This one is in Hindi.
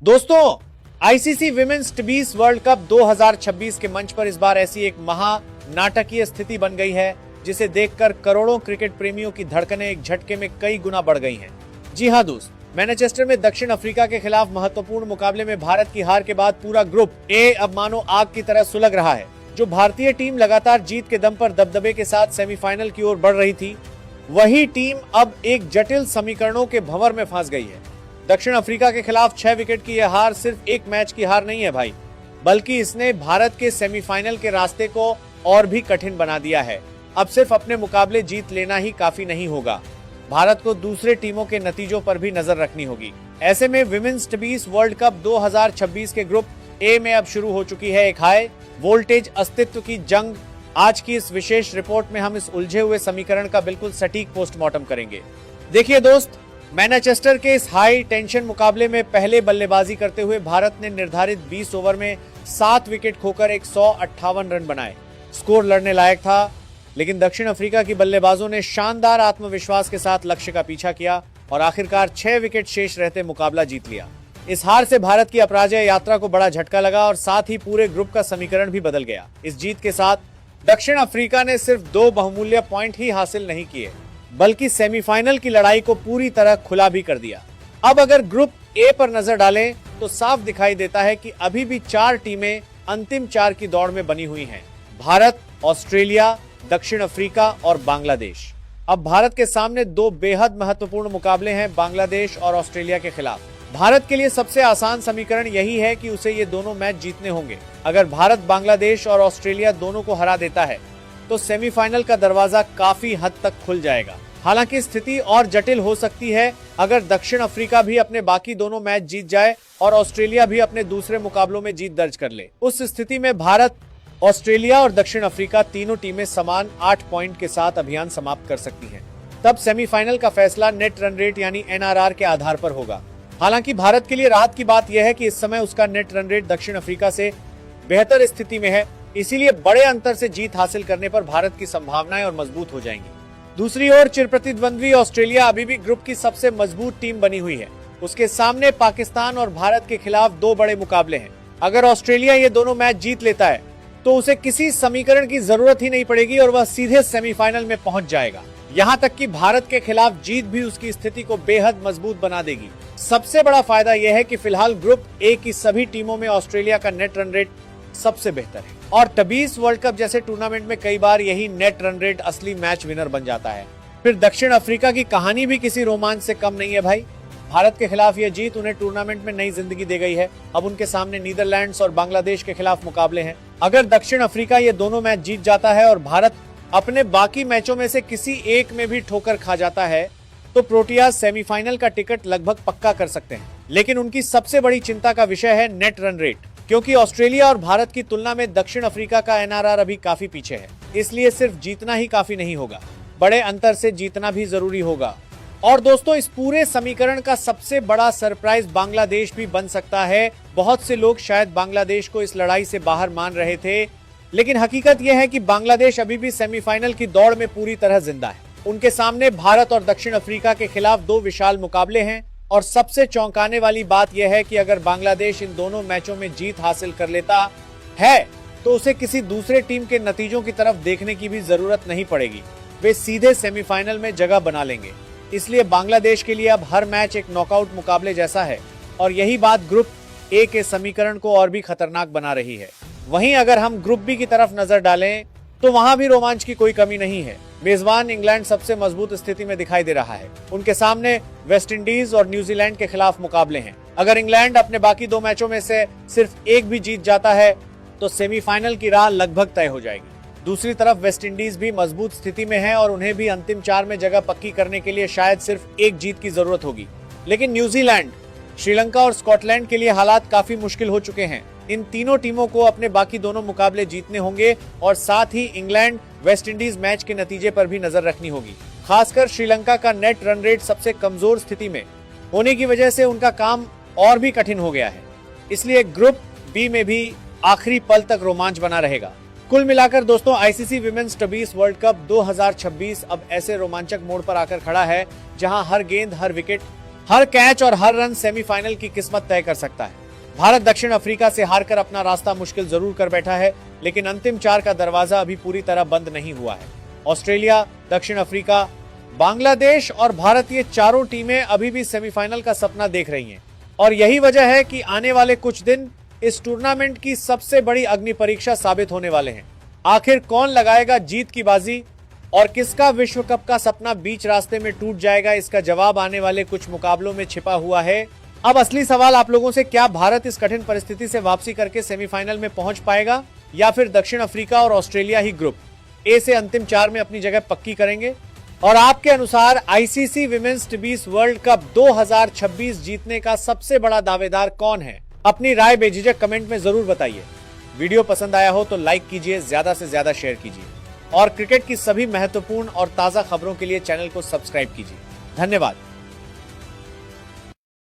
दोस्तों, आईसीसी विमेन्स टी20 वर्ल्ड कप 2026 के मंच पर इस बार ऐसी एक महानाटकीय स्थिति बन गई है जिसे देखकर करोड़ों क्रिकेट प्रेमियों की धड़कनें एक झटके में कई गुना बढ़ गई हैं। जी हां दोस्त, मैनचेस्टर में दक्षिण अफ्रीका के खिलाफ महत्वपूर्ण मुकाबले में भारत की हार के बाद पूरा ग्रुप ए अब मानो आग की तरह सुलग रहा है। जो भारतीय टीम लगातार जीत के दम पर दबदबे के साथ सेमीफाइनल की ओर बढ़ रही थी, वही टीम अब एक जटिल समीकरणों के भंवर में फंस गई है। दक्षिण अफ्रीका के खिलाफ 6 विकेट की यह हार सिर्फ एक मैच की हार नहीं है भाई, बल्कि इसने भारत के सेमीफाइनल के रास्ते को और भी कठिन बना दिया है। अब सिर्फ अपने मुकाबले जीत लेना ही काफी नहीं होगा, भारत को दूसरे टीमों के नतीजों पर भी नजर रखनी होगी। ऐसे में विमेन्स टी20 वर्ल्ड कप 2026 के ग्रुप ए में अब शुरू हो चुकी है एक हाई वोल्टेज अस्तित्व की जंग। आज की इस विशेष रिपोर्ट में हम इस उलझे हुए समीकरण का बिल्कुल सटीक पोस्टमार्टम करेंगे। देखिए दोस्त, मैनचेस्टर के इस हाई टेंशन मुकाबले में पहले बल्लेबाजी करते हुए भारत ने निर्धारित 20 ओवर में 7 विकेट खोकर 158 रन बनाए। स्कोर लड़ने लायक था, लेकिन दक्षिण अफ्रीका की बल्लेबाजों ने शानदार आत्मविश्वास के साथ लक्ष्य का पीछा किया और आखिरकार 6 विकेट शेष रहते मुकाबला जीत लिया। इस हार से भारत की अपराजय यात्रा को बड़ा झटका लगा और साथ ही पूरे ग्रुप का समीकरण भी बदल गया। इस जीत के साथ दक्षिण अफ्रीका ने सिर्फ 2 बहुमूल्य पॉइंट ही हासिल नहीं किए, बल्कि सेमीफाइनल की लड़ाई को पूरी तरह खुला भी कर दिया। अब अगर ग्रुप ए पर नजर डालें तो साफ दिखाई देता है कि अभी भी 4 टीमें अंतिम 4 की दौड़ में बनी हुई हैं। भारत, ऑस्ट्रेलिया, दक्षिण अफ्रीका और बांग्लादेश। अब भारत के सामने 2 बेहद महत्वपूर्ण मुकाबले हैं, बांग्लादेश और ऑस्ट्रेलिया के खिलाफ। भारत के लिए सबसे आसान समीकरण यही है कि उसे ये दोनों मैच जीतने होंगे। अगर भारत बांग्लादेश और ऑस्ट्रेलिया दोनों को हरा देता है तो सेमीफाइनल का दरवाजा काफी हद तक खुल जाएगा। हालांकि स्थिति और जटिल हो सकती है अगर दक्षिण अफ्रीका भी अपने बाकी दोनों मैच जीत जाए और ऑस्ट्रेलिया भी अपने दूसरे मुकाबलों में जीत दर्ज कर ले। उस स्थिति में भारत, ऑस्ट्रेलिया और दक्षिण अफ्रीका तीनों टीमें समान 8 पॉइंट के साथ अभियान समाप्त कर सकती हैं। तब सेमीफाइनल का फैसला नेट रन रेट यानी एनआरआर के आधार पर होगा। हालांकि भारत के लिए राहत की बात यह है कि इस समय उसका नेट रन रेट दक्षिण अफ्रीका से बेहतर स्थिति में है, इसीलिए बड़े अंतर से जीत हासिल करने पर भारत की संभावनाएं और मजबूत हो जाएंगी। दूसरी ओर चिरप्रतिद्वंद्वी ऑस्ट्रेलिया अभी भी ग्रुप की सबसे मजबूत टीम बनी हुई है। उसके सामने पाकिस्तान और भारत के खिलाफ 2 बड़े मुकाबले हैं। अगर ऑस्ट्रेलिया ये दोनों मैच जीत लेता है तो उसे किसी समीकरण की जरूरत ही नहीं पड़ेगी और वह सीधे सेमीफाइनल में पहुंच जाएगा। यहाँ तक कि भारत के खिलाफ जीत भी उसकी स्थिति को बेहद मजबूत बना देगी। सबसे बड़ा फायदा यह है कि फिलहाल ग्रुप ए की सभी टीमों में ऑस्ट्रेलिया का नेट रन रेट सबसे बेहतर है और टी20 वर्ल्ड कप जैसे टूर्नामेंट में कई बार यही नेट रन रेट असली मैच विनर बन जाता है। फिर दक्षिण अफ्रीका की कहानी भी किसी रोमांच से कम नहीं है भाई। भारत के खिलाफ यह जीत उन्हें टूर्नामेंट में नई जिंदगी दे गई है। अब उनके सामने नीदरलैंड्स और बांग्लादेश के खिलाफ मुकाबले हैं। अगर दक्षिण अफ्रीका ये दोनों मैच जीत जाता है और भारत अपने बाकी मैचों में से किसी एक में भी ठोकर खा जाता है तो प्रोटियाज सेमीफाइनल का टिकट लगभग पक्का कर सकते हैं। लेकिन उनकी सबसे बड़ी चिंता का विषय है नेट रन रेट, क्योंकि ऑस्ट्रेलिया और भारत की तुलना में दक्षिण अफ्रीका का एनआरआर अभी काफी पीछे है। इसलिए सिर्फ जीतना ही काफी नहीं होगा, बड़े अंतर से जीतना भी जरूरी होगा। और दोस्तों, इस पूरे समीकरण का सबसे बड़ा सरप्राइज बांग्लादेश भी बन सकता है। बहुत से लोग शायद बांग्लादेश को इस लड़ाई से बाहर मान रहे थे, लेकिन हकीकत यह है कि बांग्लादेश अभी भी सेमीफाइनल की दौड़ में पूरी तरह जिंदा है। उनके सामने भारत और दक्षिण अफ्रीका के खिलाफ 2 विशाल मुकाबले हैं और सबसे चौंकाने वाली बात यह है कि अगर बांग्लादेश इन दोनों मैचों में जीत हासिल कर लेता है तो उसे किसी दूसरे टीम के नतीजों की तरफ देखने की भी जरूरत नहीं पड़ेगी। वे सीधे सेमीफाइनल में जगह बना लेंगे। इसलिए बांग्लादेश के लिए अब हर मैच एक नॉकआउट मुकाबले जैसा है और यही बात ग्रुप ए के समीकरण को और भी खतरनाक बना रही है। वहीं अगर हम ग्रुप बी की तरफ नजर डालें तो वहां भी रोमांच की कोई कमी नहीं है। मेजबान इंग्लैंड सबसे मजबूत स्थिति में दिखाई दे रहा है। उनके सामने वेस्टइंडीज और न्यूजीलैंड के खिलाफ मुकाबले हैं। अगर इंग्लैंड अपने बाकी 2 मैचों में से सिर्फ एक भी जीत जाता है तो सेमीफाइनल की राह लगभग तय हो जाएगी। दूसरी तरफ वेस्टइंडीज भी मजबूत स्थिति में है और उन्हें भी अंतिम 4 में जगह पक्की करने के लिए शायद सिर्फ एक जीत की जरूरत होगी। लेकिन न्यूजीलैंड, श्रीलंका और स्कॉटलैंड के लिए हालात काफी मुश्किल हो चुके हैं। इन तीनों टीमों को अपने बाकी दोनों मुकाबले जीतने होंगे और साथ ही इंग्लैंड वेस्टइंडीज मैच के नतीजे पर भी नजर रखनी होगी। खासकर श्रीलंका का नेट रन रेट सबसे कमजोर स्थिति में होने की वजह से उनका काम और भी कठिन हो गया है। इसलिए ग्रुप बी में भी आखिरी पल तक रोमांच बना रहेगा। कुल मिलाकर दोस्तों, आईसीसी विमेन्स टी20 वर्ल्ड कप 2026 अब ऐसे रोमांचक मोड़ पर आकर खड़ा है जहां हर गेंद, हर विकेट हर कैच और हर रन सेमीफाइनल की किस्मत तय कर सकता है। भारत दक्षिण अफ्रीका से हारकर अपना रास्ता मुश्किल जरूर कर बैठा है, लेकिन अंतिम 4 का दरवाजा अभी पूरी तरह बंद नहीं हुआ है। ऑस्ट्रेलिया, दक्षिण अफ्रीका, बांग्लादेश और भारत, ये चारों टीमें अभी भी सेमीफाइनल का सपना देख रही हैं। और यही वजह है कि आने वाले कुछ दिन इस टूर्नामेंट की सबसे बड़ी अग्नि परीक्षा साबित होने वाले हैं। आखिर कौन लगाएगा जीत की बाजी और किसका विश्व कप का सपना बीच रास्ते में टूट जाएगा, इसका जवाब आने वाले कुछ मुकाबलों में छिपा हुआ है। अब असली सवाल आप लोगों से, क्या भारत इस कठिन परिस्थिति से वापसी करके सेमीफाइनल में पहुंच पाएगा या फिर दक्षिण अफ्रीका और ऑस्ट्रेलिया ही ग्रुप ए से अंतिम 4 में अपनी जगह पक्की करेंगे? और आपके अनुसार आईसीसी विमेंस टेबीस वर्ल्ड कप 2026 जीतने का सबसे बड़ा दावेदार कौन है? अपनी राय बेझिझक कमेंट में जरूर बताइए। वीडियो पसंद आया हो तो लाइक कीजिए, ज्यादा से ज्यादा शेयर कीजिए और क्रिकेट की सभी महत्वपूर्ण और ताजा खबरों के लिए चैनल को सब्सक्राइब कीजिए। धन्यवाद।